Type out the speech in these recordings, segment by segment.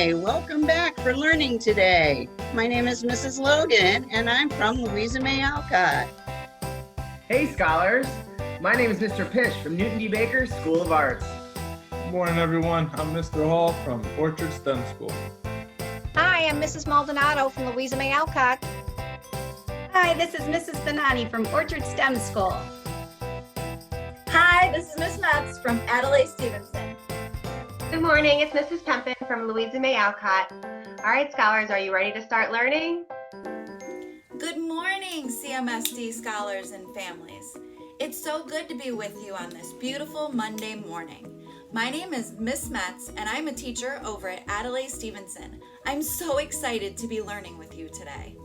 Hi, welcome back for learning today. My name is Mrs. Logan, and I'm from Louisa Alcott. Hey scholars, my name is Mr. Pish from Newton D. Baker School of Arts. Good morning everyone, I'm Mr. Hall from Orchard STEM School. Hi, I'm Mrs. Maldonado from Louisa Alcott. Hi, this is Mrs. Bonanni from Orchard STEM School. Hi, this is Miss Metz from Adelaide Stevenson. Good morning, it's Mrs. Kempin from Louisa Alcott. All right, scholars, are you ready to start learning? Good morning, CMSD scholars and families. It's so good to be with you on this beautiful Monday morning. My name is Miss Metz, and I'm a teacher over at Adelaide Stevenson. I'm so excited to be learning with you today.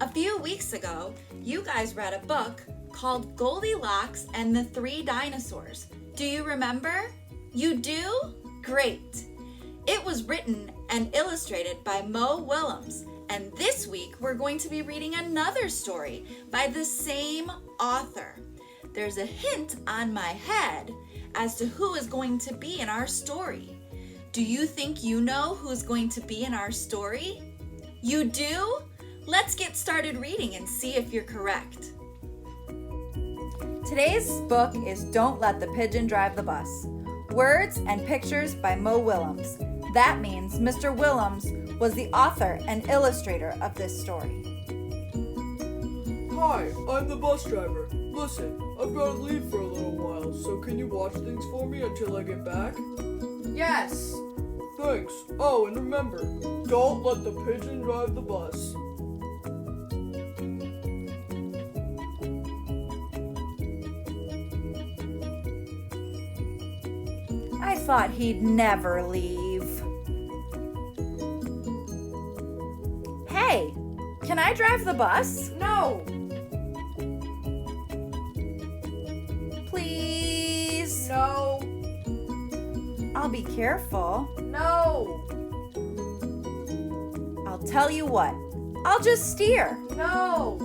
A few weeks ago, you guys read a book called Goldilocks and the Three Dinosaurs. Do you remember? You do? Great. It was written and illustrated by Mo Willems, and this week we're going to be reading another story by the same author. There's a hint on my head as to who is going to be in our story. Do you think you know who's going to be in our story? You do? Let's get started reading and see if you're correct. Today's book is Don't Let the Pigeon Drive the Bus. Words and pictures by Mo Willems. That means Mr. Willems was the author and illustrator of this story. Hi, I'm the bus driver. Listen, I've got to leave for a little while, so can you watch things for me until I get back? Yes. Thanks. Oh, and remember, don't let the pigeon drive the bus. I thought he'd never leave. Hey, can I drive the bus? No! Please? No! I'll be careful. No! I'll tell you what, I'll just steer. No!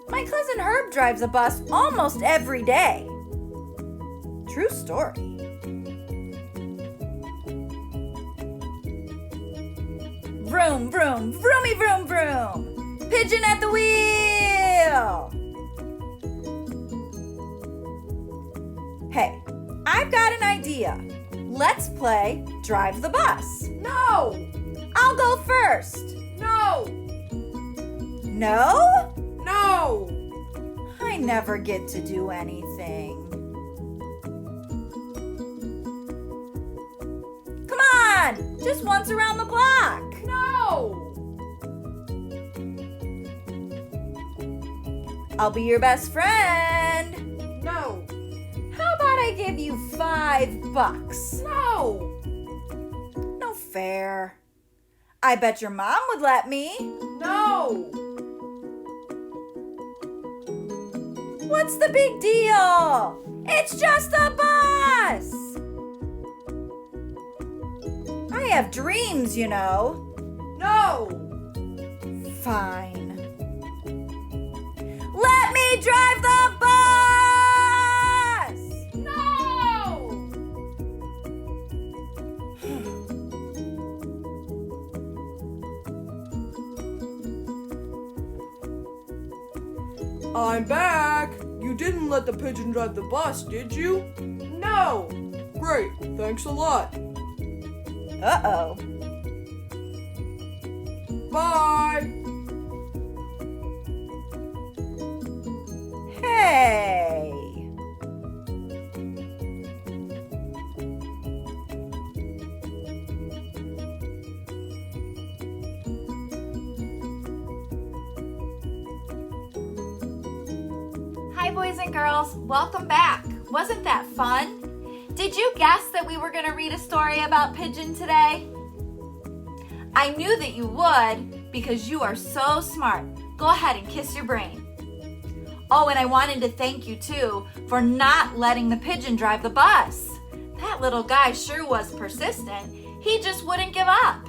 My cousin Herb drives a bus almost every day. True story. Vroom, vroom, vroomy, vroom, vroom. Pigeon at the wheel. Hey, I've got an idea. Let's play Drive the Bus. No! I'll go first. No! No? No! I never get to do anything. Come on, just once around the block. No! I'll be your best friend. No! How about I give you $5? No! No fair. I bet your mom would let me. No! What's the big deal? It's just a bus. I have dreams, you know. No! Fine. Let me drive the bus! No! I'm back. You didn't let the pigeon drive the bus, did you? No! Great, thanks a lot. Uh-oh. Bye! Hey! Hi, boys and girls. Welcome back. Wasn't that fun? Did you guess that we were going to read a story about pigeon today? I knew that you would because you are so smart. Go ahead and kiss your brain. Oh, and I wanted to thank you too for not letting the pigeon drive the bus. That little guy sure was persistent. He just wouldn't give up.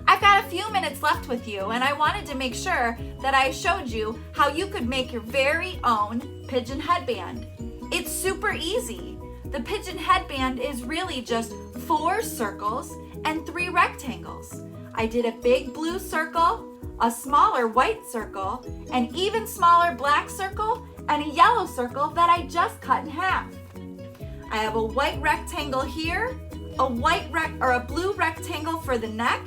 I've got a few minutes left with you, and I wanted to make sure that I showed you how you could make your very own pigeon headband. It's super easy. The pigeon headband is really just 4 circles and 3 rectangles. I did a big blue circle, a smaller white circle, an even smaller black circle, and a yellow circle that I just cut in half. I have a white rectangle here, a blue rectangle for the neck,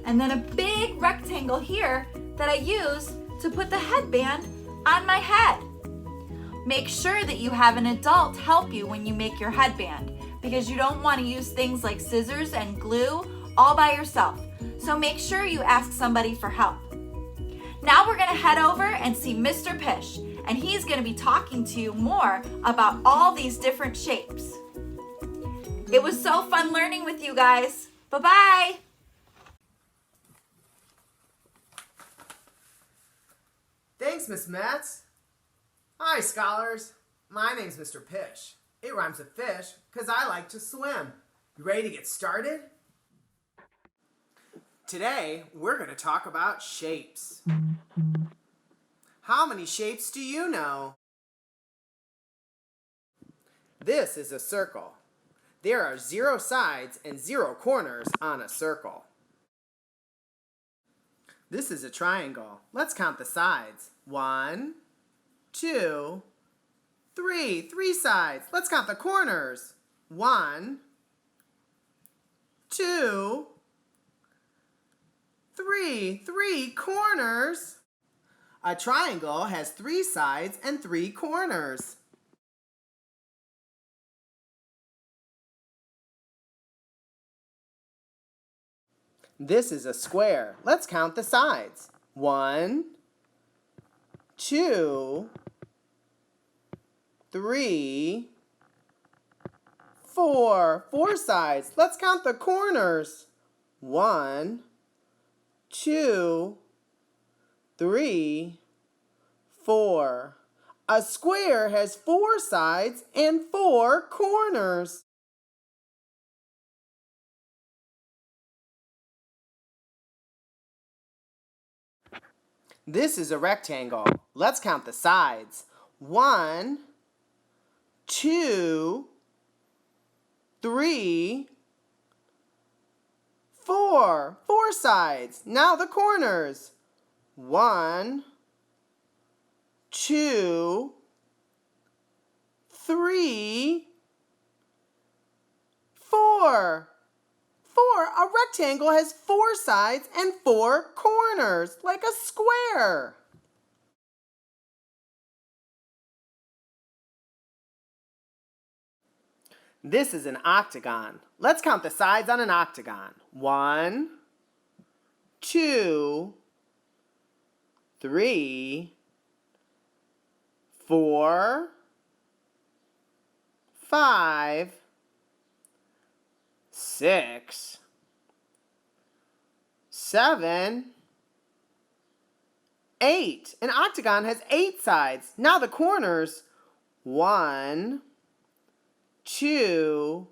and then a big rectangle here that I use to put the headband on my head. Make sure that you have an adult help you when you make your headband, because you don't want to use things like scissors and glue all by yourself. So make sure you ask somebody for help. Now we're going to head over and see Mr. Pish, and he's going to be talking to you more about all these different shapes. It was so fun learning with you guys. Bye-bye. Thanks, Miss Metz. Hi, scholars. My name's Mr. Pish. It rhymes with fish because I like to swim. You ready to get started? Today, we're going to talk about shapes. How many shapes do you know? This is a circle. There are 0 sides and 0 corners on a circle. This is a triangle. Let's count the sides. 1, 2, 3. 3 sides. Let's count the corners. 1, 2, 3. 3 corners. A triangle has 3 sides and 3 corners. This is a square. Let's count the sides. 1, 2, 3, 4. 4 sides. Let's count the corners. 1, 2, 3, 4. A square has 4 sides and 4 corners. This is a rectangle. Let's count the sides. 1, 2, 3, 4. 4 sides. Now the corners. 1, 2, 3, 4. A rectangle has 4 sides and 4 corners, like a square. This is an octagon. Let's count the sides on an octagon. 1, 2, 3, 4, 5, 6, 7, 8. An octagon has 8 sides. Now the corners. 1, 2,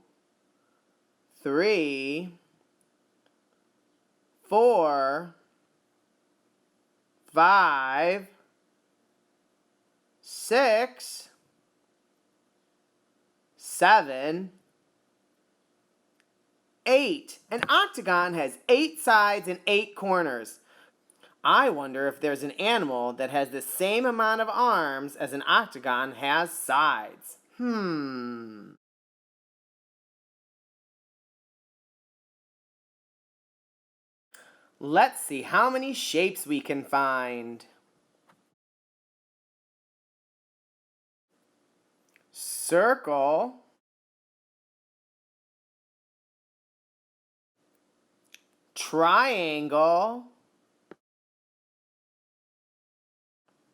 3, 4, 5, 6, 7, 8. An octagon has 8 sides and 8 corners. I wonder if there's an animal that has the same amount of arms as an octagon has sides. Let's see how many shapes we can find. Circle. Triangle.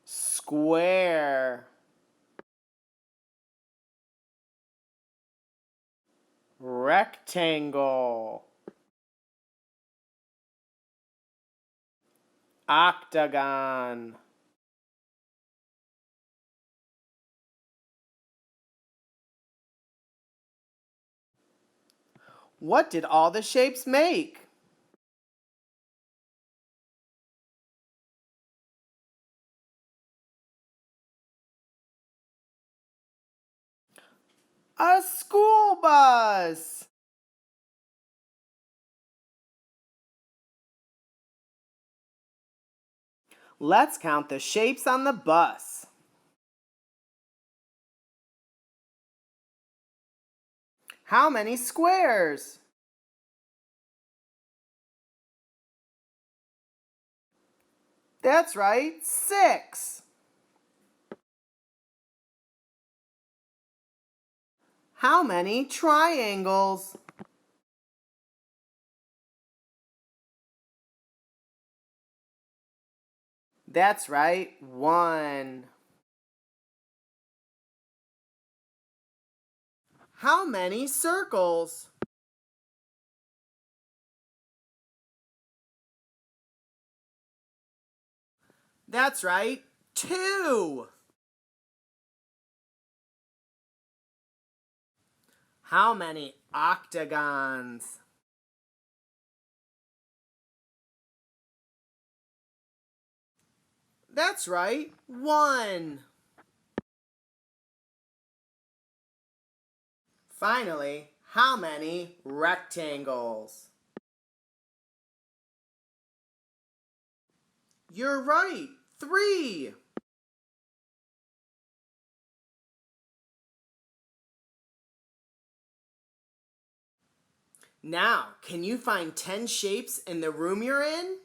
Square. Rectangle. Octagon. What did all the shapes make? A school bus. Let's count the shapes on the bus. How many squares? That's right, 6. How many triangles? That's right, 1. How many circles? That's right, 2. How many octagons? That's right, 1. Finally, how many rectangles? You're right, 3. Now, can you find 10 shapes in the room you're in?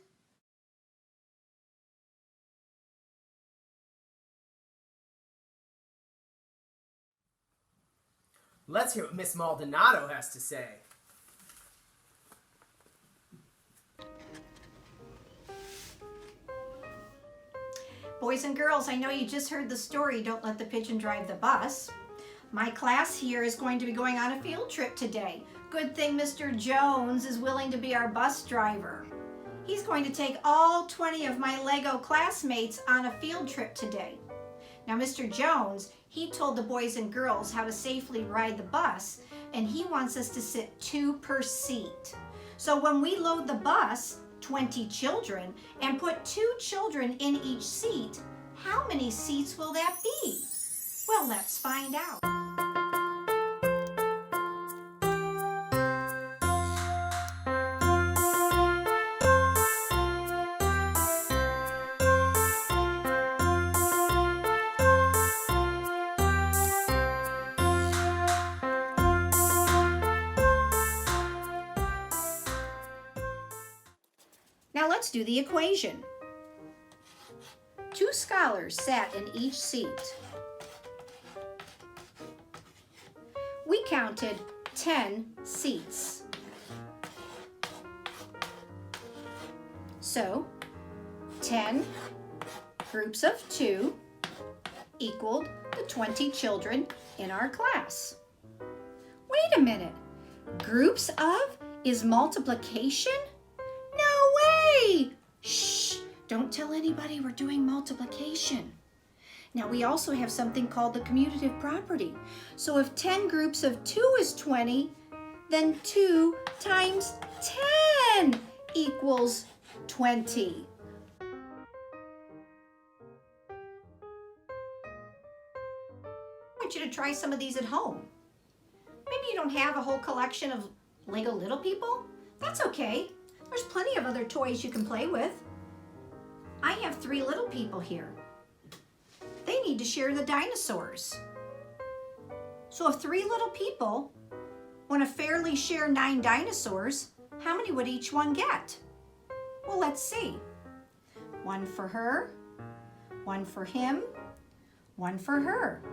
Let's hear what Miss Maldonado has to say. Boys and girls, I know you just heard the story, Don't Let the Pigeon Drive the Bus. My class here is going to be going on a field trip today. Good thing Mr. Jones is willing to be our bus driver. He's going to take all 20 of my Lego classmates on a field trip today. Now, Mr. Jones, he told the boys and girls how to safely ride the bus, and he wants us to sit 2 per seat. So when we load the bus, 20 children, and put 2 children in each seat, how many seats will that be? Well, let's find out. Now let's do the equation. 2 scholars sat in each seat. We counted 10 seats. So 10 groups of 2 equaled the 20 children in our class. Wait a minute. Groups of is multiplication? No way! Shh! Don't tell anybody we're doing multiplication. Now we also have something called the commutative property. So if 10 groups of 2 is 20, then 2 times 10 equals 20. I want you to try some of these at home. Maybe you don't have a whole collection of Lego Little People. That's okay. There's plenty of other toys you can play with. I have 3 little people here. They need to share the dinosaurs. So if 3 little people want to fairly share 9 dinosaurs, how many would each one get? Well, let's see. 1 for her, 1 for him, 1 for her.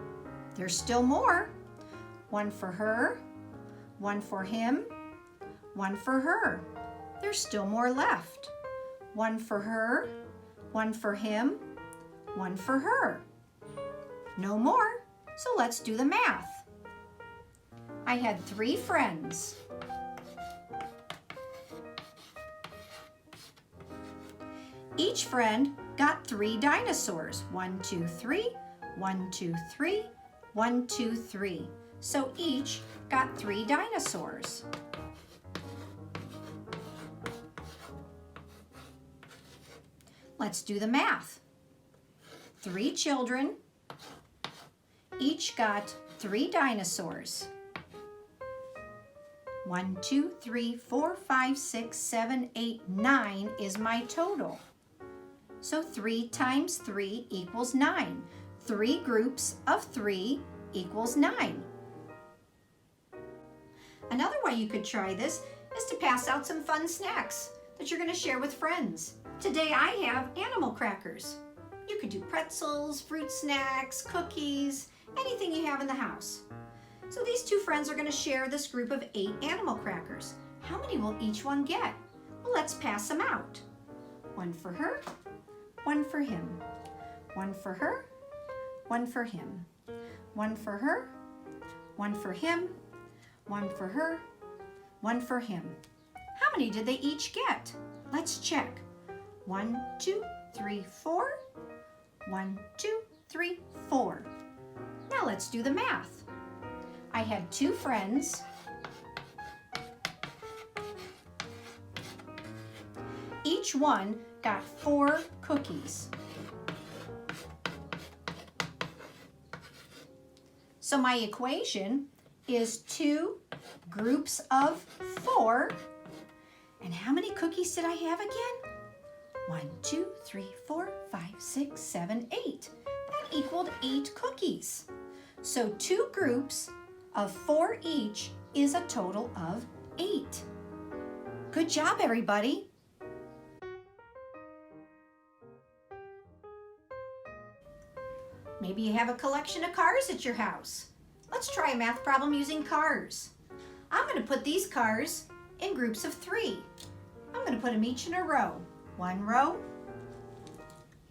There's still more. 1 for her, 1 for him, 1 for her. There's still more left. 1 for her, 1 for him, 1 for her. No more, so let's do the math. I had 3 friends. Each friend got 3 dinosaurs. 1, 2, 3, 1, 2, 3, 1, 2, 3. So each got 3 dinosaurs. Let's do the math. 3 children each got 3 dinosaurs. 1, 2, 3, 4, 5, 6, 7, 8, 9 is my total. So 3 times 3 equals 9. 3 groups of 3 equals 9. Another way you could try this is to pass out some fun snacks that you're going to share with friends. Today I have animal crackers. You could do pretzels, fruit snacks, cookies, anything you have in the house. So these 2 friends are going to share this group of 8 animal crackers. How many will each one get? Well, let's pass them out. 1 for her, 1 for him. 1 for her, 1 for him. 1 for her, 1 for him, 1 for her, 1 for him. How many did they each get? Let's check. 1, 2, 3, 4. 1, 2, 3, 4. Now let's do the math. I had 2 friends. Each one got 4 cookies. So my equation is 2 groups of 4. And how many cookies did I have again? 1, 2, 3, 4, 5, 6, 7, 8. That equaled 8 cookies. So 2 groups of 4 each is a total of 8. Good job, everybody. Maybe you have a collection of cars at your house. Let's try a math problem using cars. I'm going to put these cars in groups of 3. I'm going to put them each in a row. 1 row,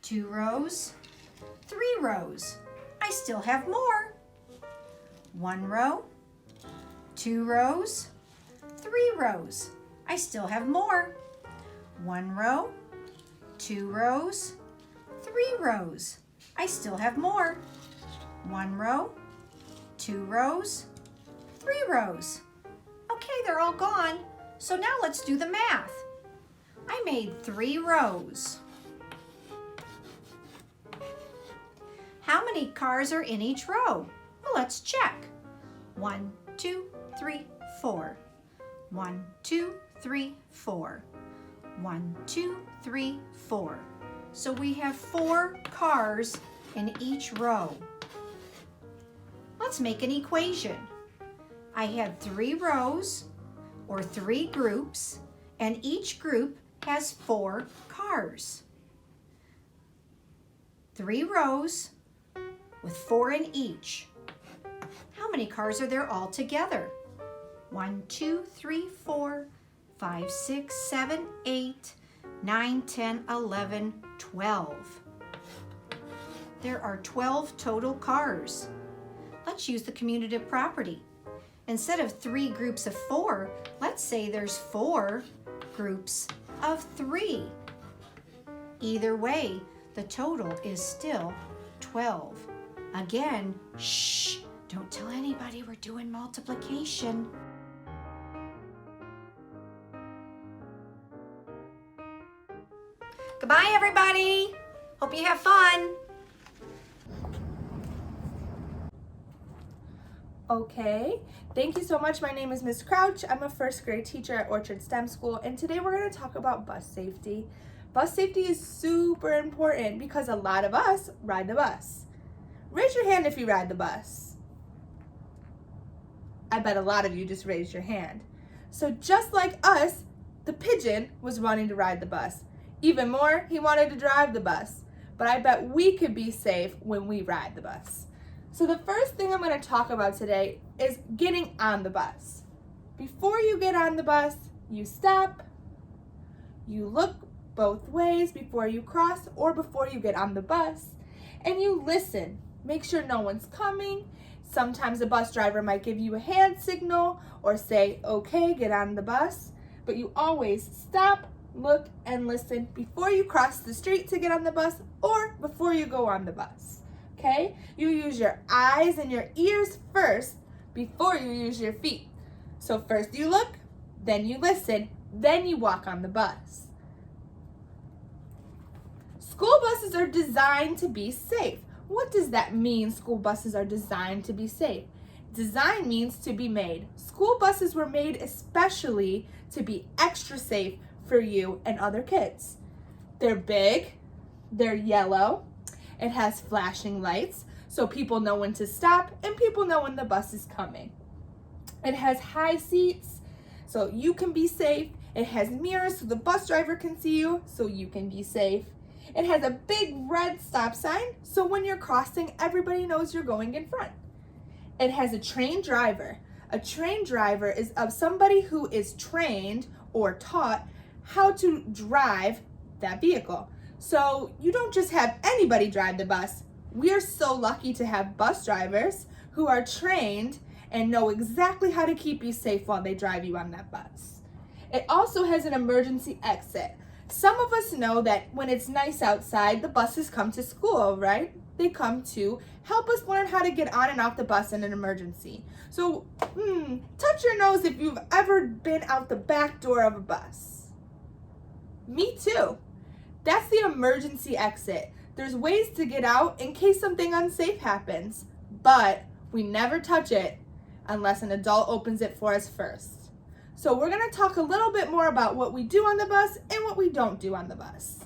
2 rows, 3 rows. I still have more. 1 row, 2 rows, 3 rows. I still have more. 1 row, 2 rows, 3 rows. I still have more. 1 row, 2 rows, 3 rows. Okay, they're all gone. So now let's do the math. I made 3 rows. How many cars are in each row? Well, let's check. 1, 2, 3, 4. 1, 2, 3, 4. 1, 2, 3, 4. So we have 4 cars in each row. Let's make an equation. I had 3 rows, or 3 groups, and each group has 4 cars. 3 rows with 4 in each. How many cars are there all together? 1, 2, 3, 4, 5, 6, 7, 8, 9, 10, 11, 12. There are 12 total cars. Let's use the commutative property. Instead of 3 groups of 4, let's say there's 4 groups of 3. Either way, the total is still 12. Again, shh, don't tell anybody we're doing multiplication. Goodbye, everybody. Hope you have fun. Okay, thank you so much. My name is Ms. Crouch. I'm a first grade teacher at Orchard STEM School, and today we're going to talk about bus safety. Bus safety is super important because a lot of us ride the bus. Raise your hand if you ride the bus. I bet a lot of you just raised your hand. So just like us, the pigeon was wanting to ride the bus. Even more, he wanted to drive the bus. But I bet we could be safe when we ride the bus. So the first thing I'm going to talk about today is getting on the bus. Before you get on the bus, you stop, you look both ways before you cross or before you get on the bus, and you listen. Make sure no one's coming. Sometimes the bus driver might give you a hand signal or say, okay, get on the bus, but you always stop, look, and listen before you cross the street to get on the bus or before you go on the bus. Okay? You use your eyes and your ears first before you use your feet. So first you look, then you listen, then you walk on the bus. School buses are designed to be safe. What does that mean, school buses are designed to be safe? Design means to be made. School buses were made especially to be extra safe for you and other kids. They're big, They're yellow. It has flashing lights, so people know when to stop and people know when the bus is coming. It has high seats, so you can be safe. It has mirrors so the bus driver can see you, so you can be safe. It has a big red stop sign, so when you're crossing, everybody knows you're going in front. It has a trained driver. A trained driver is of somebody who is trained or taught how to drive that vehicle. So you don't just have anybody drive the bus. We are so lucky to have bus drivers who are trained and know exactly how to keep you safe while they drive you on that bus. It also has an emergency exit. Some of us know that when it's nice outside, the buses come to school, right? They come to help us learn how to get on and off the bus in an emergency. So, touch your nose if you've ever been out the back door of a bus. Me too. That's the emergency exit. There's ways to get out in case something unsafe happens, but we never touch it unless an adult opens it for us first. So we're going to talk a little bit more about what we do on the bus and what we don't do on the bus.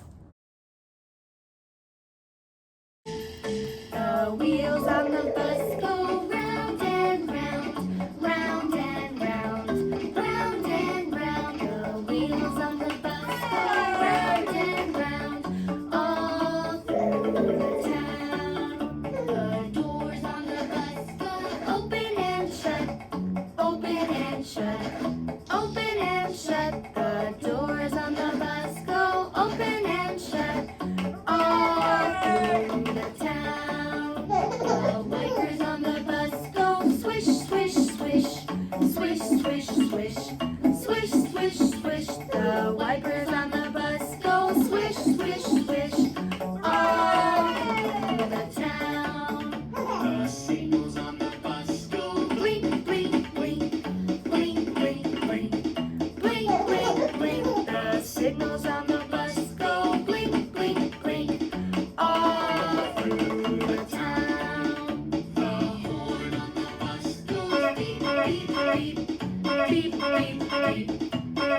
The wheels on the bus go round and round, round and round, round and round. The wheels on the bus go round and round, all through the town. The doors on the bus go open and shut, open and shut, open and shut. The doors on the bus go open and shut, all through the town. The wipers on the bus go swish, swish, swish, swish, swish, swish, swish, swish, swish. The wipers on the bus go swish, swish, swish, all through the town. The signals on the bus go blink, blink, blink, blink, blink, blink, blink, blink, blink. The signals on the bus go blink, blink, blink, all through the town. The horn on the bus goes beep, beep, beep, beep, beep, beep,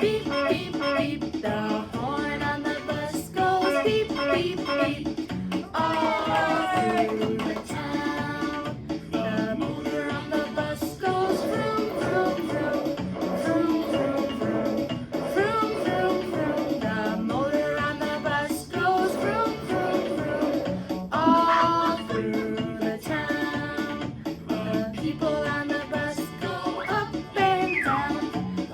beep, beep, beep. The horn on the bus goes beep, beep, beep, all through the town. The motor on the bus goes vroom, vroom, vroom, vroom, vroom, vroom, vroom, vroom, vroom. The motor on the bus goes vroom, vroom, vroom, all through the town. The people on the bus go up and down,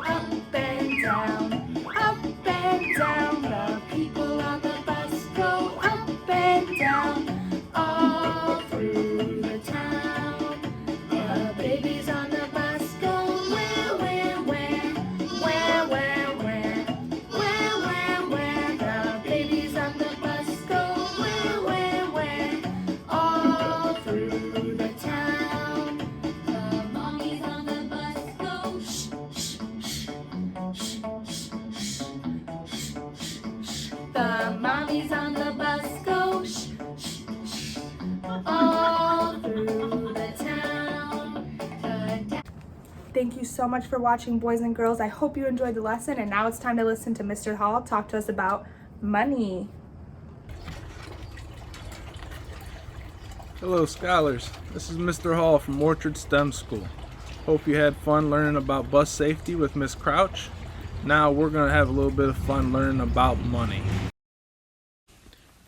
up and down, up and down. The people on the bus go up and down, all through the town. The babies on the bus go where, where, where, where, where, where, where, where, where. The babies on the bus go where, all through the town. The mommies on the bus go shh, shh, shh, shh, shh, shh, shh, shh. The mommies on the bus go shh, shh, shh, all through the town. Thank you so much for watching, boys and girls. I hope you enjoyed the lesson, and now it's time to listen to Mr. Hall talk to us about money. Hello, scholars. This is Mr. Hall from Orchard STEM School. Hope you had fun learning about bus safety with Miss Crouch. Now we're going to have a little bit of fun learning about money.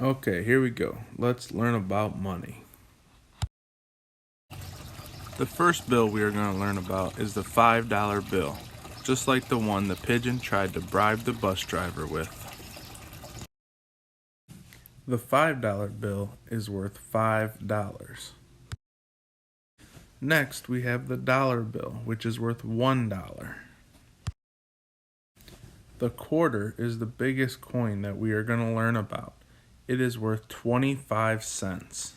Okay, here we go. Let's learn about money. The first bill we are going to learn about is the $5 bill, just like the one the pigeon tried to bribe the bus driver with. The $5 bill is worth $5. Next, we have the dollar bill, which is worth $1. The quarter is the biggest coin that we are going to learn about. It is worth 25 cents.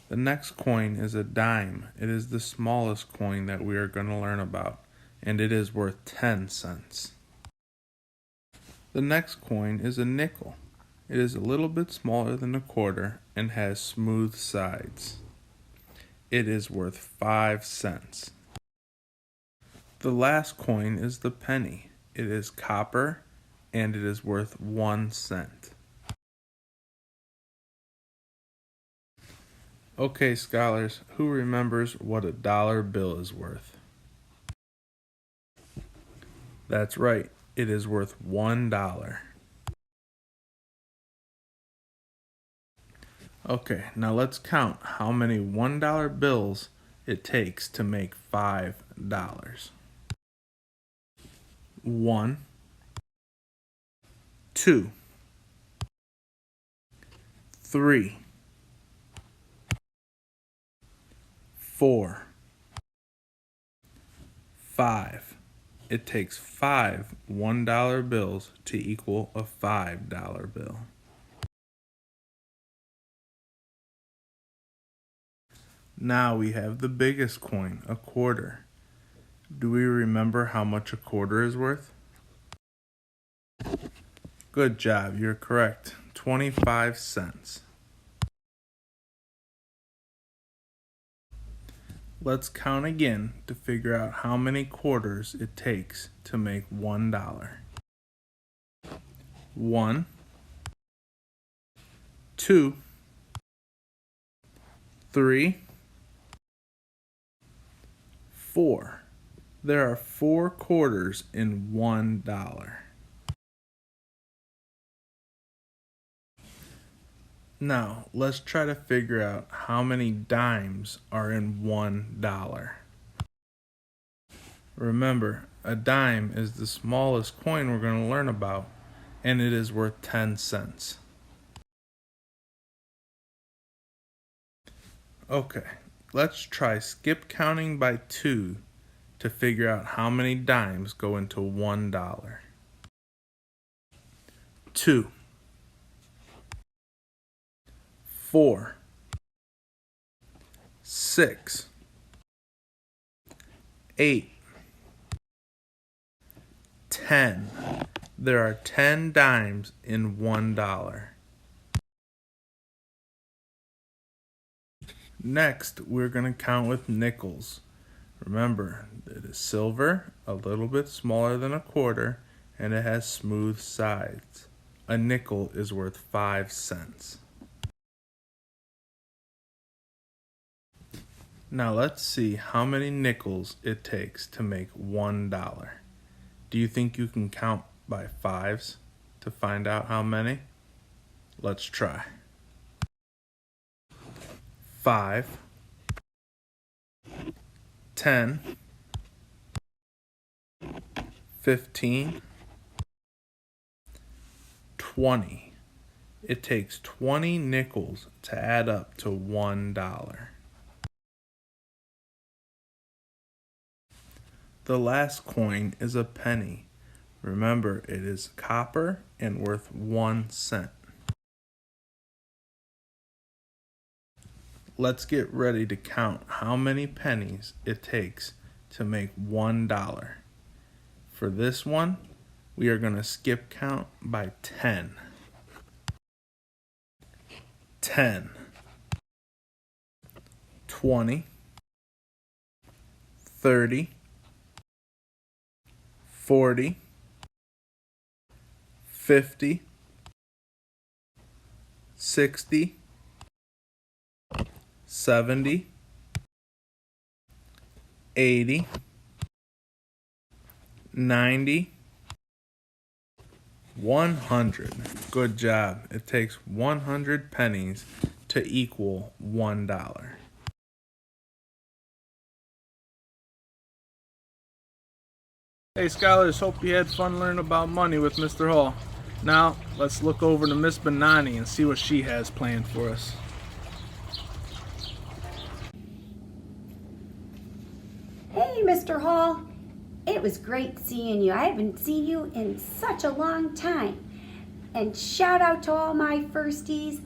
The next coin is a dime. It is the smallest coin that we are going to learn about, and it is worth 10 cents. The next coin is a nickel. It is a little bit smaller than a quarter and has smooth sides. It is worth 5 cents. The last coin is the penny. It is copper and it is worth 1 cent. Okay, scholars, who remembers what a dollar bill is worth? That's right, it is worth $1. Okay, now let's count how many $1 bills it takes to make $5. 1, 2, 3, 4, 5. It takes 5 $1 bills to equal a $5 bill. Now we have the biggest coin, a quarter. Do we remember how much a quarter is worth? Good job, you're correct. 25 cents. Let's count again to figure out how many quarters it takes to make $1. 1, 2, 3, 4. There are 4 quarters in $1. Now, let's try to figure out how many dimes are in $1. Remember, a dime is the smallest coin we're going to learn about, and it is worth 10 cents. Okay, let's try skip counting by 2 to figure out how many dimes go into $1. 2, 4, 6, 8, 10. There are 10 dimes in $1. Next, we're going to count with nickels. Remember, it is silver, a little bit smaller than a quarter, and it has smooth sides. A nickel is worth 5 cents. Now let's see how many nickels it takes to make $1. Do you think you can count by 5s to find out how many? Let's try. 5, 10, 15, 20. It takes 20 nickels to add up to $1. The last coin is a penny. Remember, it is copper and worth 1 cent. Let's get ready to count how many pennies it takes to make $1. For this one, we are going to skip count by 10. 10, 20, 30, 40, 50, 60, 70, 80, 90, 100. Good job. It takes 100 pennies to equal $1. Hey scholars, hope you had fun learning about money with Mr. Hall. Now, let's look over to Miss Bonanni and see what she has planned for us. Hey, Mr. Hall. It was great seeing you. I haven't seen you in such a long time. And shout out to all my firsties.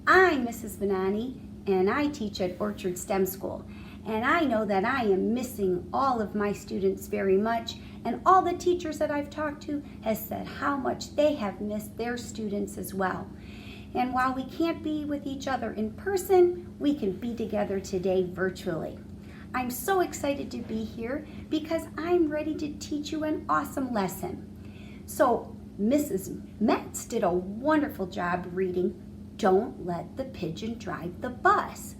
I'm Mrs. Bonanni, and I teach at Orchard STEM School. And I know that I am missing all of my students very much, and all the teachers that I've talked to has said how much they have missed their students as well. And while we can't be with each other in person, we can be together today virtually. I'm so excited to be here because I'm ready to teach you an awesome lesson. So Mrs. Metz did a wonderful job reading Don't Let the Pigeon Drive the Bus.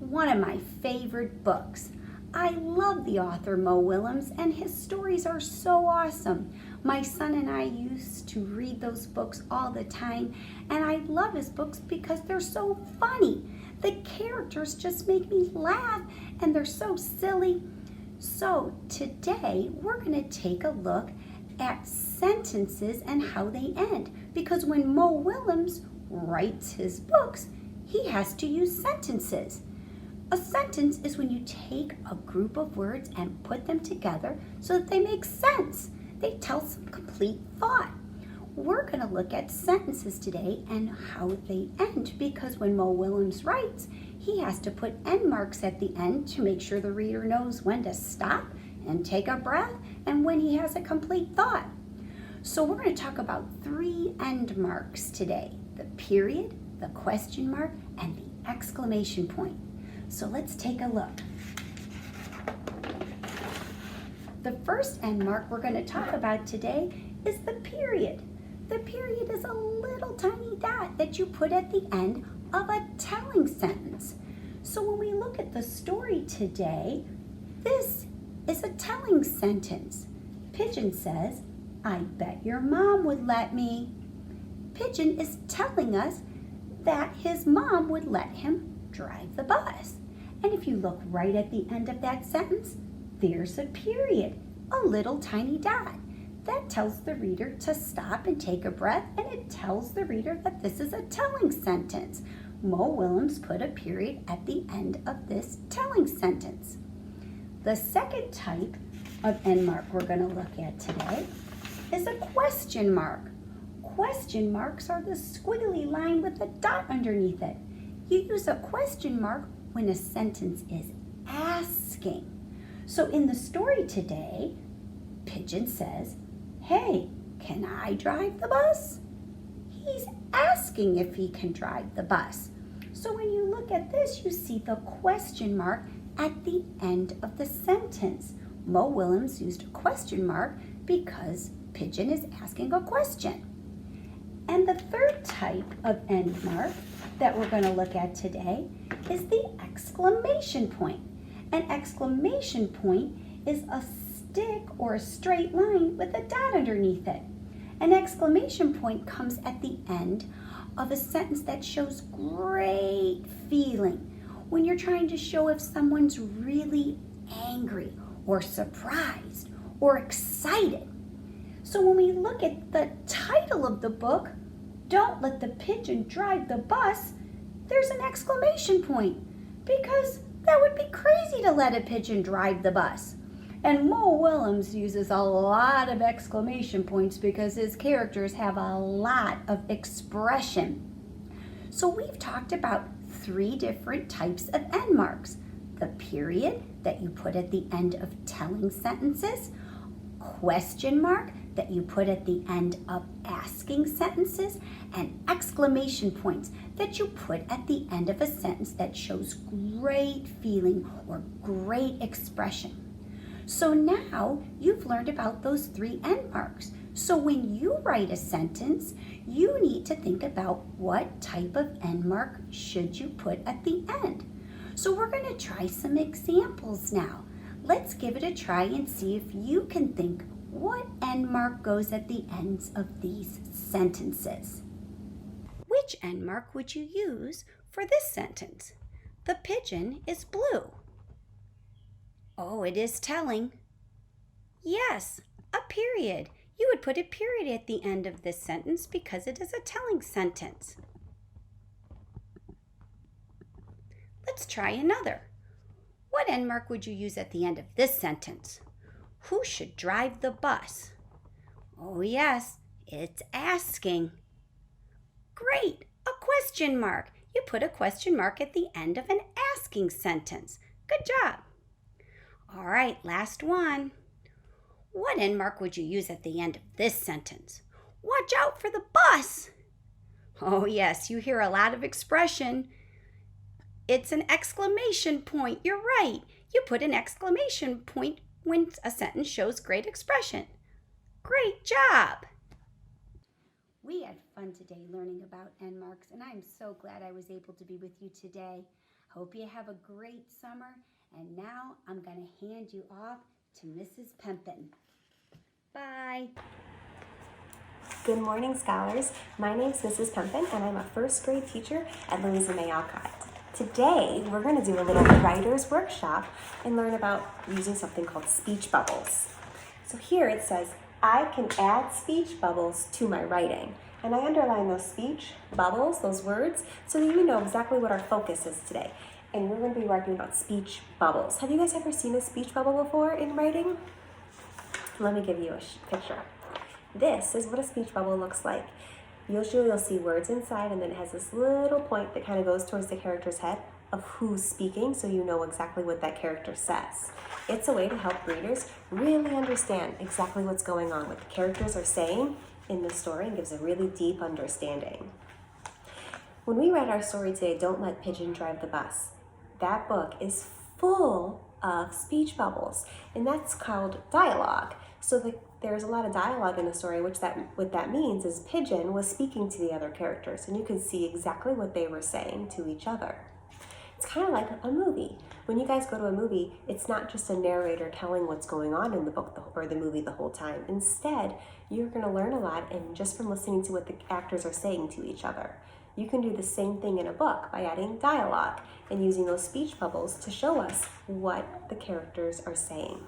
one of my favorite books. I love the author Mo Willems, and his stories are so awesome. My son and I used to read those books all the time, and I love his books because they're so funny. The characters just make me laugh, and they're so silly. So today we're going to take a look at sentences and how they end, because when Mo Willems writes his books, he has to use sentences. A sentence is when you take a group of words and put them together so that they make sense. They tell some complete thought. We're going to look at sentences today and how they end, because when Mo Willems writes, he has to put end marks at the end to make sure the reader knows when to stop and take a breath and when he has a complete thought. So we're going to talk about 3 end marks today: the period, the question mark, and the exclamation point. So let's take a look. The first end mark we're going to talk about today is the period. The period is a little tiny dot that you put at the end of a telling sentence. So when we look at the story today, this is a telling sentence. Pigeon says, "I bet your mom would let me." Pigeon is telling us that his mom would let him drive the bus. And if you look right at the end of that sentence, there's a period, a little tiny dot. That tells the reader to stop and take a breath, and it tells the reader that this is a telling sentence. Mo Willems put a period at the end of this telling sentence. The second type of end mark we're going to look at today is a question mark. Question marks are the squiggly line with a dot underneath it. You use a question mark when a sentence is asking. So in the story today, Pigeon says, "Hey, can I drive the bus?" He's asking if he can drive the bus. So when you look at this, you see the question mark at the end of the sentence. Mo Willems used a question mark because Pigeon is asking a question. And the third type of end mark that we're going to look at today is the exclamation point. An exclamation point is a stick or a straight line with a dot underneath it. An exclamation point comes at the end of a sentence that shows great feeling, when you're trying to show if someone's really angry or surprised or excited. So when we look at the title of the book, "Don't Let the Pigeon Drive the Bus," there's an exclamation point, because that would be crazy to let a pigeon drive the bus. And Mo Willems uses a lot of exclamation points because his characters have a lot of expression. So we've talked about 3 different types of end marks: the period that you put at the end of telling sentences, question mark that you put at the end of asking sentences, and exclamation points that you put at the end of a sentence that shows great feeling or great expression. So now you've learned about those 3 end marks. So when you write a sentence, you need to think about what type of end mark should you put at the end. So we're going to try some examples now. Let's give it a try and see if you can think what end mark goes at the ends of these sentences. Which end mark would you use for this sentence? The pigeon is blue. Oh, it is telling. Yes, a period. You would put a period at the end of this sentence because it is a telling sentence. Let's try another. What end mark would you use at the end of this sentence? Who should drive the bus? Oh yes, it's asking. Great, a question mark. You put a question mark at the end of an asking sentence. Good job. All right, last one. What end mark would you use at the end of this sentence? Watch out for the bus. Oh yes, you hear a lot of expression. It's an exclamation point. You're right. You put an exclamation point when a sentence shows great expression. Great job. We had fun today learning about end marks, and I'm so glad I was able to be with you today. Hope you have a great summer. And now I'm going to hand you off to Mrs. Pempin. Bye. Good morning, scholars. My name's Mrs. Pempin, and I'm a first grade teacher at Louisa Alcott. Today, we're going to do a little writer's workshop and learn about using something called speech bubbles. So here it says, I can add speech bubbles to my writing. And I underline those speech bubbles, those words, so that you know exactly what our focus is today. And we're going to be writing about speech bubbles. Have you guys ever seen a speech bubble before in writing? Let me give you a picture. This is what a speech bubble looks like. Usually you'll see words inside, and then it has this little point that kind of goes towards the character's head of who's speaking, so you know exactly what that character says. It's a way to help readers really understand exactly what's going on, what the characters are saying in the story, and gives a really deep understanding. When we read our story today, Don't Let Pigeon Drive the Bus, that book is full of speech bubbles, and that's called dialogue. So there's a lot of dialogue in the story, what that means is Pigeon was speaking to the other characters, and you could see exactly what they were saying to each other. It's kind of like a movie. When you guys go to a movie, it's not just a narrator telling what's going on in the book or the movie the whole time. Instead, you're going to learn a lot and just from listening to what the actors are saying to each other. You can do the same thing in a book by adding dialogue and using those speech bubbles to show us what the characters are saying.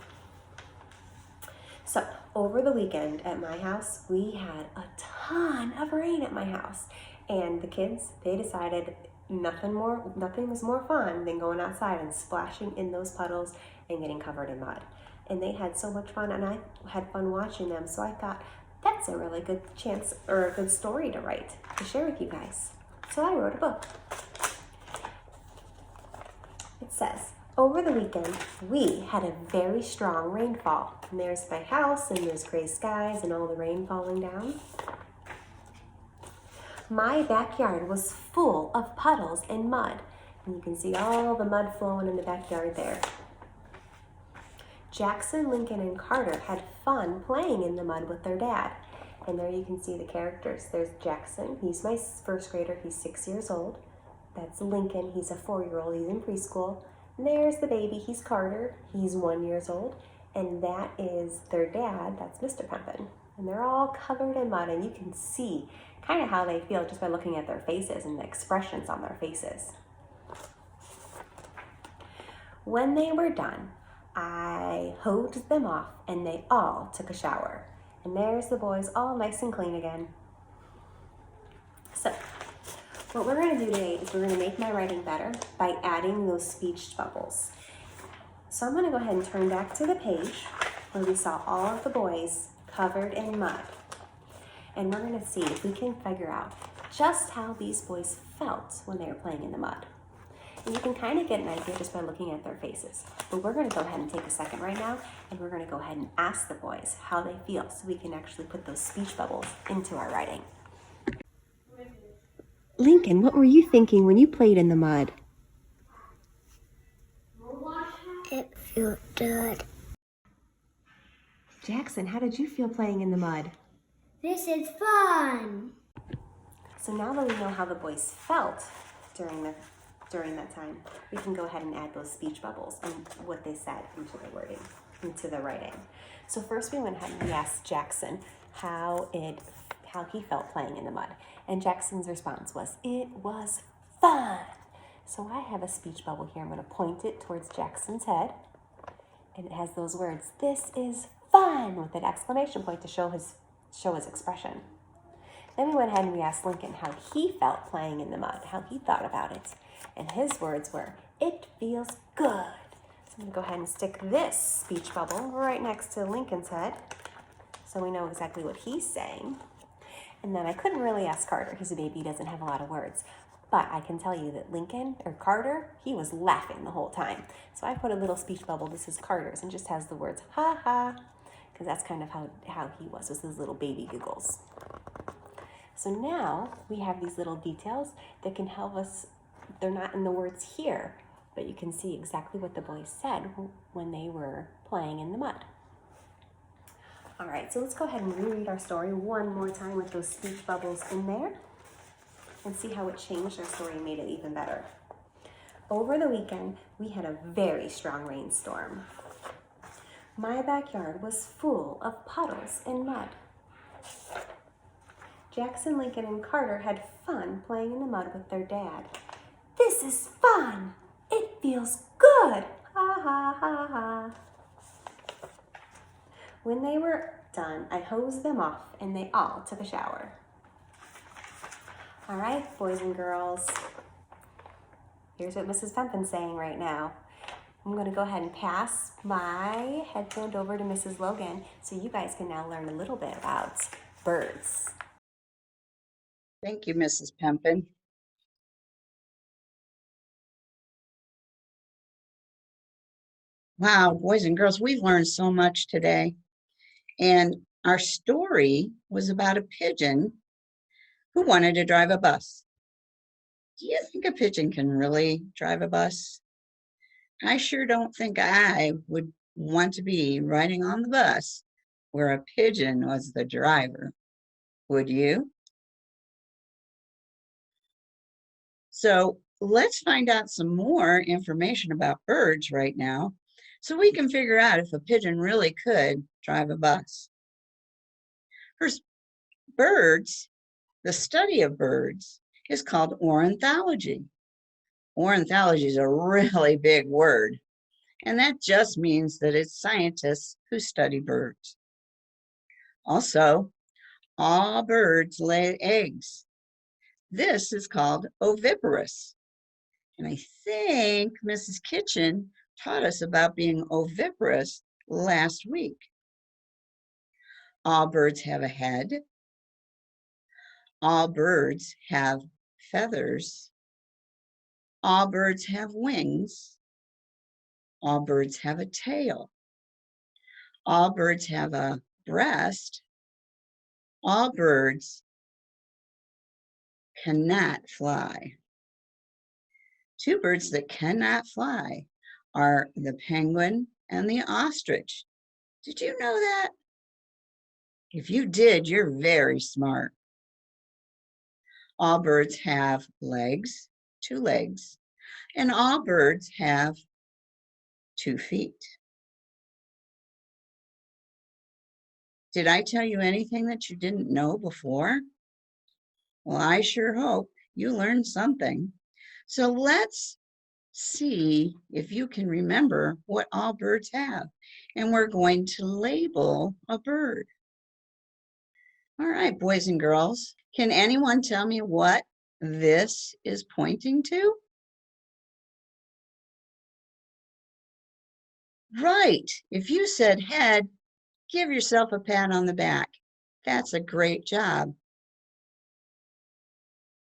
So, over the weekend at my house, we had a ton of rain at my house. And the kids, they decided nothing was more fun than going outside and splashing in those puddles and getting covered in mud. And they had so much fun, and I had fun watching them. So I thought, that's a really good chance or a good story to write, to share with you guys. So I wrote a book. It says, over the weekend, we had a very strong rainfall. And there's my house, and there's gray skies and all the rain falling down. My backyard was full of puddles and mud. And you can see all the mud flowing in the backyard there. Jackson, Lincoln, and Carter had fun playing in the mud with their dad. And there you can see the characters. There's Jackson, he's my first grader, he's 6 years old. That's Lincoln, he's a 4-year-old, he's in preschool. And there's the baby, he's Carter, he's 1 year old. And that is their dad, that's Mr. Pempin. And they're all covered in mud, and you can see kind of how they feel just by looking at their faces and the expressions on their faces. When they were done, I hosed them off, and they all took a shower. And there's the boys all nice and clean again. So, what we're going to do today is we're going to make my writing better by adding those speech bubbles. So I'm going to go ahead and turn back to the page where we saw all of the boys covered in mud. And we're going to see if we can figure out just how these boys felt when they were playing in the mud. And you can kind of get an idea just by looking at their faces. But we're going to go ahead and take a second right now, and we're going to go ahead and ask the boys how they feel so we can actually put those speech bubbles into our writing. Lincoln, what were you thinking when you played in the mud? It felt good. Jackson, how did you feel playing in the mud? This is fun. So now that we know how the boys felt during that time, we can go ahead and add those speech bubbles and what they said into the writing. So first we went ahead and we asked Jackson how he felt playing in the mud. And Jackson's response was, it was fun. So I have a speech bubble here. I'm going to point it towards Jackson's head. And it has those words, this is fun, with an exclamation point to show his expression. Then we went ahead and we asked Lincoln how he felt playing in the mud, how he thought about it. And his words were, it feels good. So I'm going to go ahead and stick this speech bubble right next to Lincoln's head so we know exactly what he's saying. And then I couldn't really ask Carter. He's a baby, he doesn't have a lot of words. But I can tell you that Carter, he was laughing the whole time. So I put a little speech bubble, this is Carter's, and just has the words, ha ha, because that's kind of how he was with his little baby giggles. So now we have these little details that can help us. They're not in the words here, but you can see exactly what the boys said when they were playing in the mud. All right, so let's go ahead and reread our story one more time with those speech bubbles in there and see how it changed our story and made it even better. Over the weekend, we had a very strong rainstorm. My backyard was full of puddles and mud. Jackson, Lincoln, and Carter had fun playing in the mud with their dad. This is fun! It feels good! Ha ha ha ha. When they were done, I hosed them off and they all took a shower. All right, boys and girls, here's what Mrs. Pempin's saying right now. I'm going to go ahead and pass my headphone over to Mrs. Logan so you guys can now learn a little bit about birds. Thank you, Mrs. Pempin. Wow, boys and girls, we've learned so much today. And our story was about a pigeon who wanted to drive a bus. Do you think a pigeon can really drive a bus? I sure don't think I would want to be riding on the bus where a pigeon was the driver. Would you? So let's find out some more information about birds right now so we can figure out if a pigeon really could drive a bus. First, birds, the study of birds, is called ornithology. Ornithology is a really big word, and that just means that it's scientists who study birds. Also, all birds lay eggs. This is called oviparous. And I think Mrs. Kitchen taught us about being oviparous last week. All birds have a head. All birds have feathers. All birds have wings. All birds have a tail. All birds have a breast. All birds cannot fly. Two birds that cannot fly are the penguin and the ostrich. Did you know that? If you did, you're very smart. All birds have legs, 2 legs, and all birds have 2 feet. Did I tell you anything that you didn't know before? Well, I sure hope you learned something. So let's see if you can remember what all birds have. And we're going to label a bird. All right, boys and girls, can anyone tell me what this is pointing to? Right. If you said head, give yourself a pat on the back. That's a great job.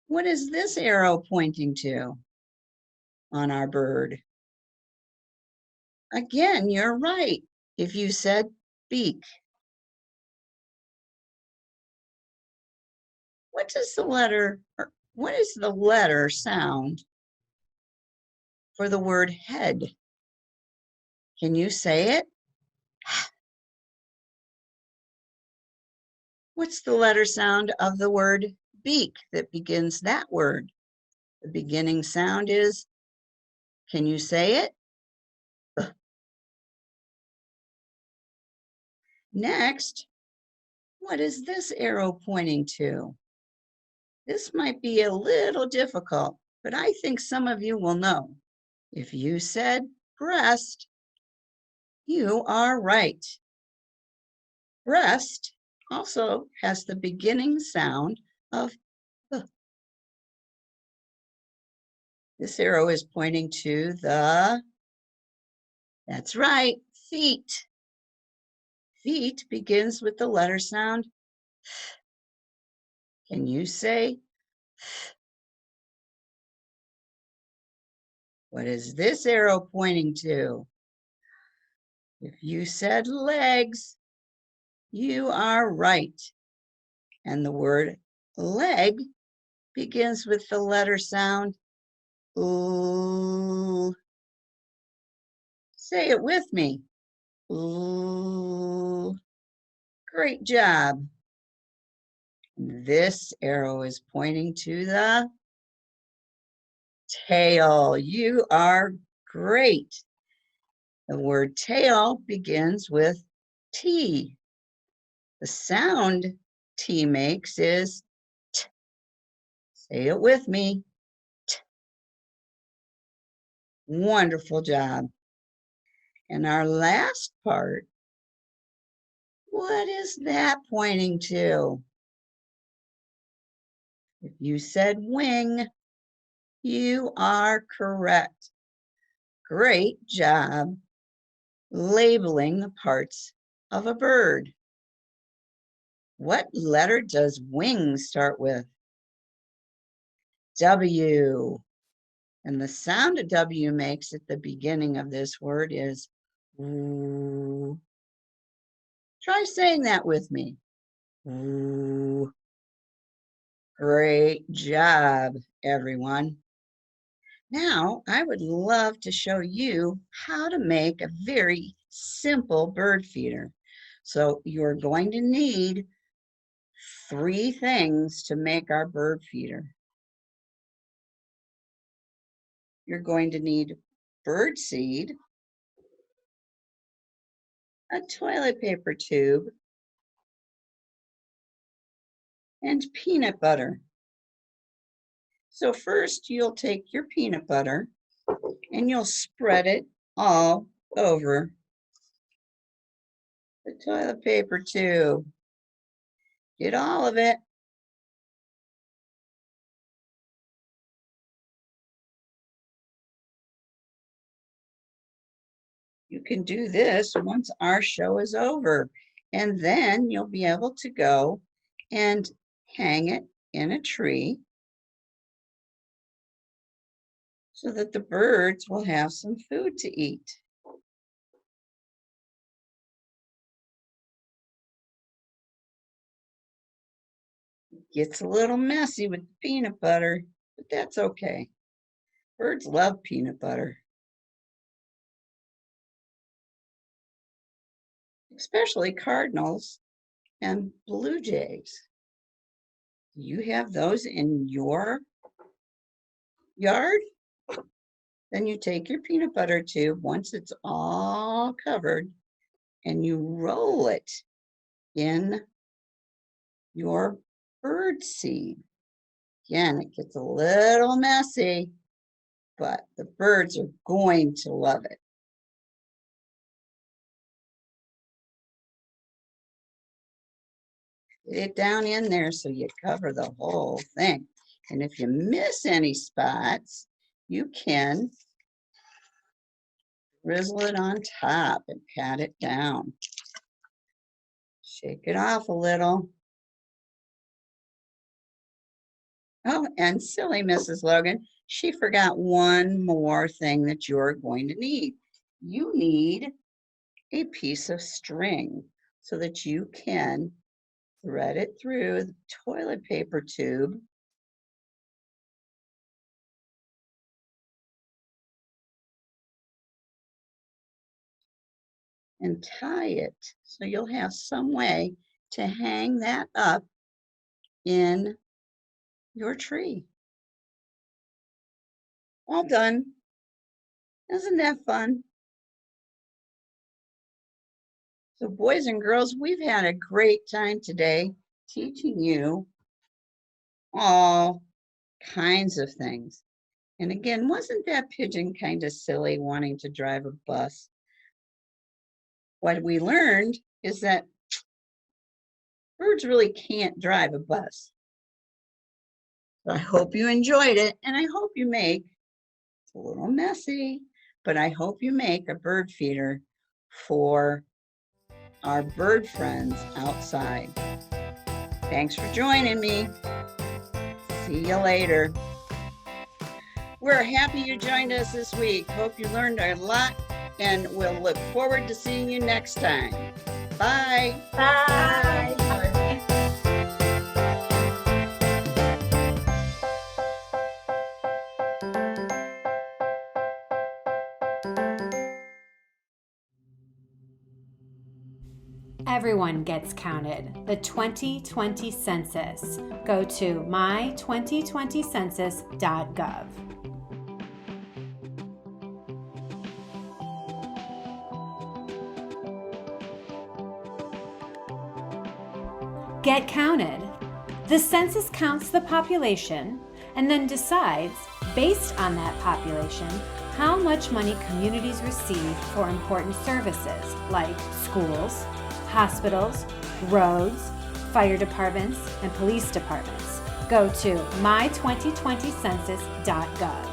What is this arrow pointing to on our bird? Again, you're right. If you said beak. What is the letter sound for the word head? Can you say it? What's the letter sound of the word beak that begins that word? The beginning sound is, can you say it? Next, what is this arrow pointing to? This might be a little difficult, but I think some of you will know. If you said breast, you are right. Breast also has the beginning sound of the. This arrow is pointing to the, that's right, feet. Feet begins with the letter sound. Can you say? What is this arrow pointing to? If you said legs, you are right. And the word leg begins with the letter sound ooh. Say it with me. Ooh. Great job. This arrow is pointing to the Tail. You are great. The word tail begins with T. The sound T makes is T. Say it with me. T. Wonderful job. And our last part, what is that pointing to? If you said wing, you are correct. Great job labeling the parts of a bird. What letter does wing start with? W. And the sound a W makes at the beginning of this word is woo. Try saying that with me. Woo. Great job, everyone. Now, I would love to show you how to make a very simple bird feeder. So you're going to need 3 things to make our bird feeder. You're going to need bird seed, a toilet paper tube, and peanut butter. So first you'll take your peanut butter and you'll spread it all over the toilet paper tube. Get all of it. You can do this once our show is over, and then you'll be able to go and hang it in a tree so that the birds will have some food to eat. It gets a little messy with the peanut butter, but that's okay. Birds love peanut butter, especially cardinals and blue jays. Do you have those in your yard? Then you take your peanut butter tube once it's all covered and you roll it in your bird seed. Again, it gets a little messy, but the birds are going to love it. Get it down in there so you cover the whole thing. And if you miss any spots, you can drizzle it on top and pat it down. Shake it off a little. Oh, and silly Mrs. Logan, she forgot one more thing that you're going to need. You need a piece of string so that you can thread it through the toilet paper tube and tie it so you'll have some way to hang that up in your tree. All done. Isn't that fun? So boys and girls, we've had a great time today teaching you all kinds of things. And again, wasn't that pigeon kind of silly wanting to drive a bus? What we learned is that birds really can't drive a bus. So I hope you enjoyed it, and I hope you make, it's a little messy, but I hope you make a bird feeder for our bird friends outside. Thanks for joining me. See you later. We're happy you joined us this week. Hope you learned a lot, and we'll look forward to seeing you next time. Bye. Bye. Everyone gets counted. The 2020 census. Go to my2020census.gov. get counted. The census counts the population and then decides, based on that population, how much money communities receive for important services like schools, hospitals, roads, fire departments, and police departments. Go to my2020census.gov.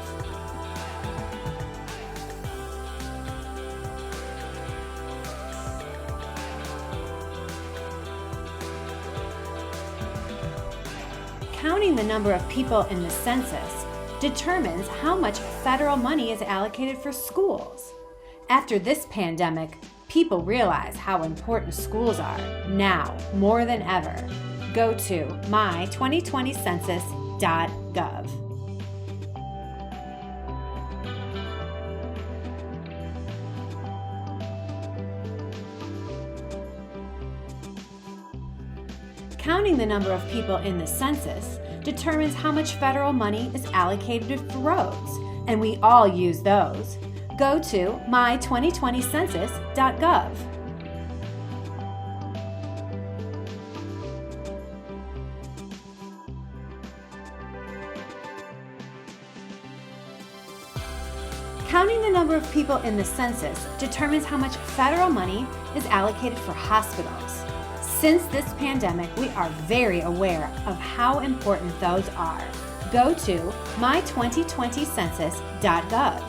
Counting the number of people in the census determines how much federal money is allocated for schools. After this pandemic, people realize how important schools are now more than ever. Go to my2020census.gov. Counting the number of people in the census determines how much federal money is allocated for roads, and we all use those. Go to my2020census.gov. Counting the number of people in the census determines how much federal money is allocated for hospitals. Since this pandemic, we are very aware of how important those are. Go to my2020census.gov.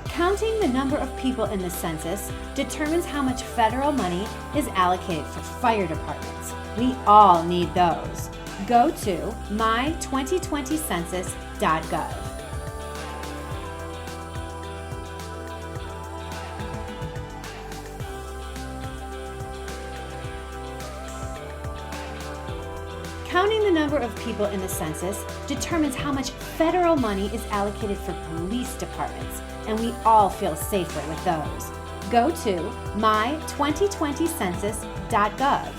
Counting the number of people in the census determines how much federal money is allocated for fire departments. We all need those. Go to my2020census.gov. Counting the number of people in the census determines how much federal money is allocated for police departments, and we all feel safer with those. Go to my2020census.gov.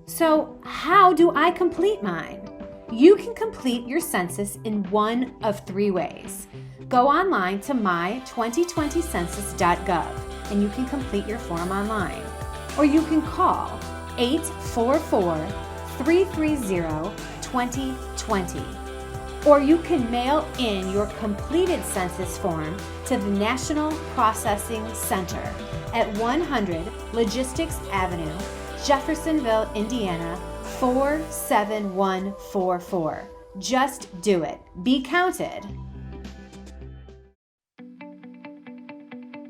So, how do I complete mine? You can complete your census in one of three ways. Go online to my2020census.gov and you can complete your form online. Or you can call 844-330-2020. Or you can mail in your completed census form to the National Processing Center at 100 Logistics Avenue, Jeffersonville, Indiana, 47144. Just do it. Be counted.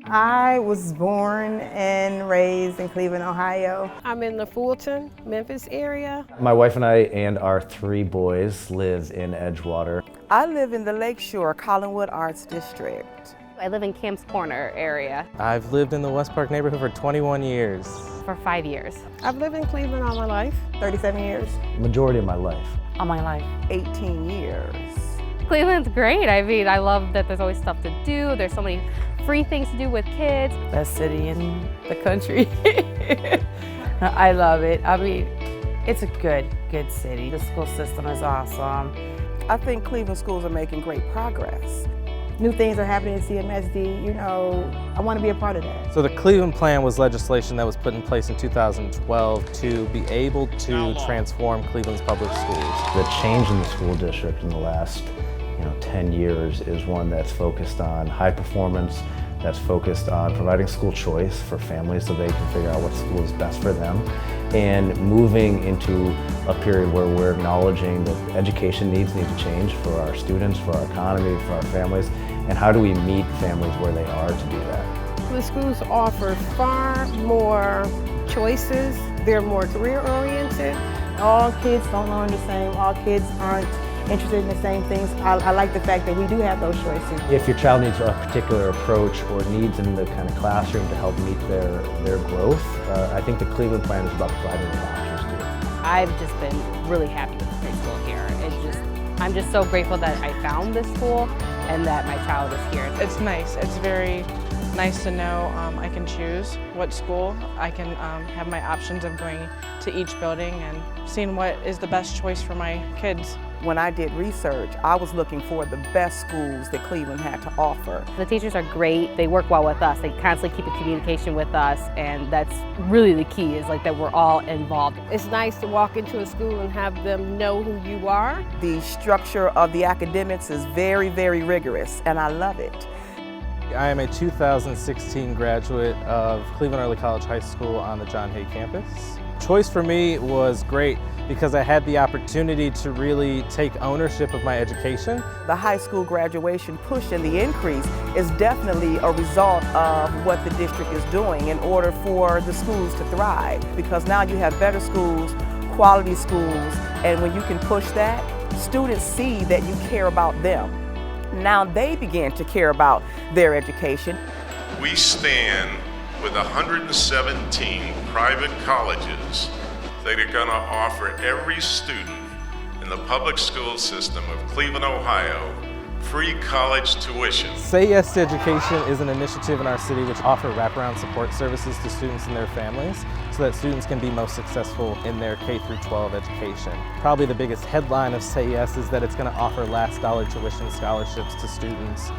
I was born and raised in Cleveland, Ohio. I'm in the Fulton, Memphis area. My wife and I and our 3 boys live in Edgewater. I live in the Lakeshore Collinwood Arts District. I live in Camps Corner area. I've lived in the West Park neighborhood for 21 years. For 5 years. I've lived in Cleveland all my life. 37 years. Majority of my life. All my life. 18 years. Cleveland's great. I mean, I love that there's always stuff to do. There's so many free things to do with kids. Best city in the country. I love it. I mean, it's a good city. The school system is awesome. I think Cleveland schools are making great progress. New things are happening at CMSD, you know, I want to be a part of that. So the Cleveland Plan was legislation that was put in place in 2012 to be able to transform Cleveland's public schools. The change in the school district in the last 10 years is one that's focused on high performance, that's focused on providing school choice for families so they can figure out what school is best for them, and moving into a period where we're acknowledging that education needs need to change for our students, for our economy, for our families, and how do we meet families where they are to do that. The schools offer far more choices. They're more career oriented. All kids don't learn the same. All kids aren't interested in the same things. I like the fact that we do have those choices. If your child needs a particular approach or needs in the kind of classroom to help meet their growth, I think the Cleveland Plan is about providing those options too. I've just been really happy with the preschool here. I'm just so grateful that I found this school and that my child is here. It's nice. It's very nice to know I can choose what school. I can have my options of going to each building and seeing what is the best choice for my kids. When I did research, I was looking for the best schools that Cleveland had to offer. The teachers are great. They work well with us. They constantly keep in communication with us, and that's really the key, is like that we're all involved. It's nice to walk into a school and have them know who you are. The structure of the academics is very, very rigorous, and I love it. I am a 2016 graduate of Cleveland Early College High School on the John Hay campus. Choice for me was great because I had the opportunity to really take ownership of my education. The high school graduation push and the increase is definitely a result of what the district is doing in order for the schools to thrive, because now you have better schools, quality schools, and when you can push that, students see that you care about them. Now they begin to care about their education. We stand with 117 private colleges that are going to offer every student in the public school system of Cleveland, Ohio, free college tuition. Say Yes to Education is an initiative in our city which offers wraparound support services to students and their families so that students can be most successful in their K-12 education. Probably the biggest headline of Say Yes is that it's going to offer last dollar tuition scholarships to students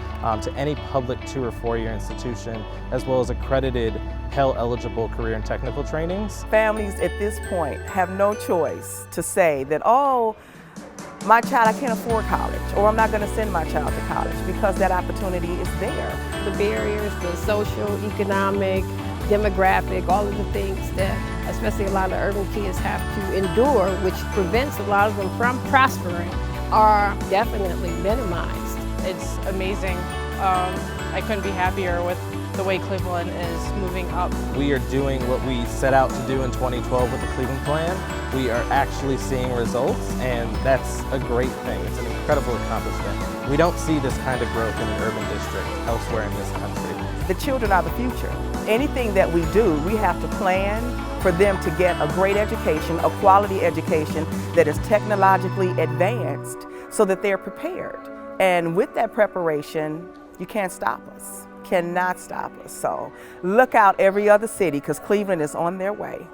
to any public 2- or 4-year institution, as well as accredited Pell-eligible career and technical trainings. Families at this point have no choice to say that, oh, my child, I can't afford college, or I'm not going to send my child to college, because that opportunity is there. The barriers, the social, economic, demographic, all of the things that especially a lot of urban kids have to endure, which prevents a lot of them from prospering, are definitely minimized. It's amazing. I couldn't be happier with the way Cleveland is moving up. We are doing what we set out to do in 2012 with the Cleveland Plan. We are actually seeing results, and that's a great thing. It's an incredible accomplishment. We don't see this kind of growth in the urban district elsewhere in this country. The children are the future. Anything that we do, we have to plan for them to get a great education, a quality education that is technologically advanced so that they're prepared. And with that preparation, you can't stop us. Cannot stop us. So look out every other city, because Cleveland is on their way.